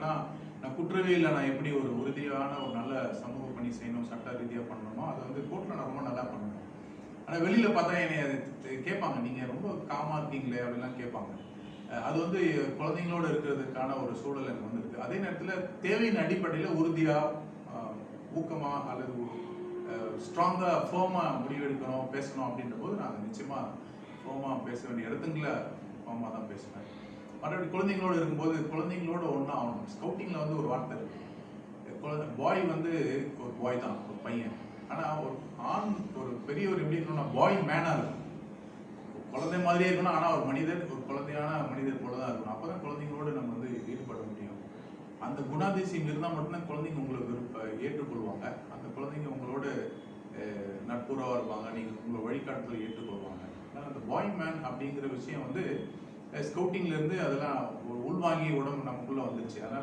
நான் குற்றவியல்ல நான் எப்படி ஒரு உறுதியான ஒரு நல்ல சமூக பணி செய்யணும், சட்ட ரீதியா பண்ணணுமோ அதை வந்து கோர்ட்ல நான் ரொம்ப நல்லா பண்ணணும். ஆனா வெளியில பார்த்தா என்னைய கேட்பாங்க, நீங்க ரொம்ப காமா இருக்கீங்களே அப்படிலாம் கேட்பாங்க. அது வந்து குழந்தைங்களோட இருக்கிறதுக்கான ஒரு சூழல் எனக்கு வந்திருக்கு. அதே நேரத்துல தேவையின் அடிப்படையில உறுதியா, ஊக்கமா அல்லது ஸ்ட்ராங்கா ஃபேர்மா முடிவெடுக்கணும், பேசணும் அப்படின்ற போது நான் நிச்சயமா ஃபேர்மா பேச வேண்டிய இடத்துங்கள ஃபேர்மா தான் பேசுவேன். மறுபடி குழந்தைங்களோட இருக்கும்போது குழந்தைங்களோட ஒன்றா ஆகணும். ஸ்கவுட்டிங்கில் வந்து ஒரு வார்த்தை இருக்கு, பாய் வந்து ஒரு பாய் தான், ஒரு பையன். ஆனால் ஒரு ஆண் ஒரு பெரியவர் எப்படி இருக்கணும்னா பாய் மேனாக இருக்கும், குழந்தை மாதிரியே இருக்கணும். ஆனால் ஒரு மனிதர், ஒரு குழந்தையான மனிதர் போல தான் இருக்கணும். அப்போ தான் குழந்தைங்களோடு நம்ம வந்து ஈடுபட முடியும். அந்த குணாதிசயம் இருந்தால் மட்டும்தான் குழந்தைங்க உங்களுக்கு ஏற்றுக்கொள்வாங்க. அந்த குழந்தைங்க உங்களோட நட்புறவாக இருப்பாங்க, நீங்கள் உங்களை வழிகாட்டுதல் ஏற்றுக்கொள்வாங்க. ஆனால் அந்த பாய் மேன் அப்படிங்கிற விஷயம் வந்து ஸ்கவுட்டிங்லேருந்து அதெல்லாம் உள்வாங்கி உடம்பு நமக்குள்ளே வந்துருச்சு. அதனால்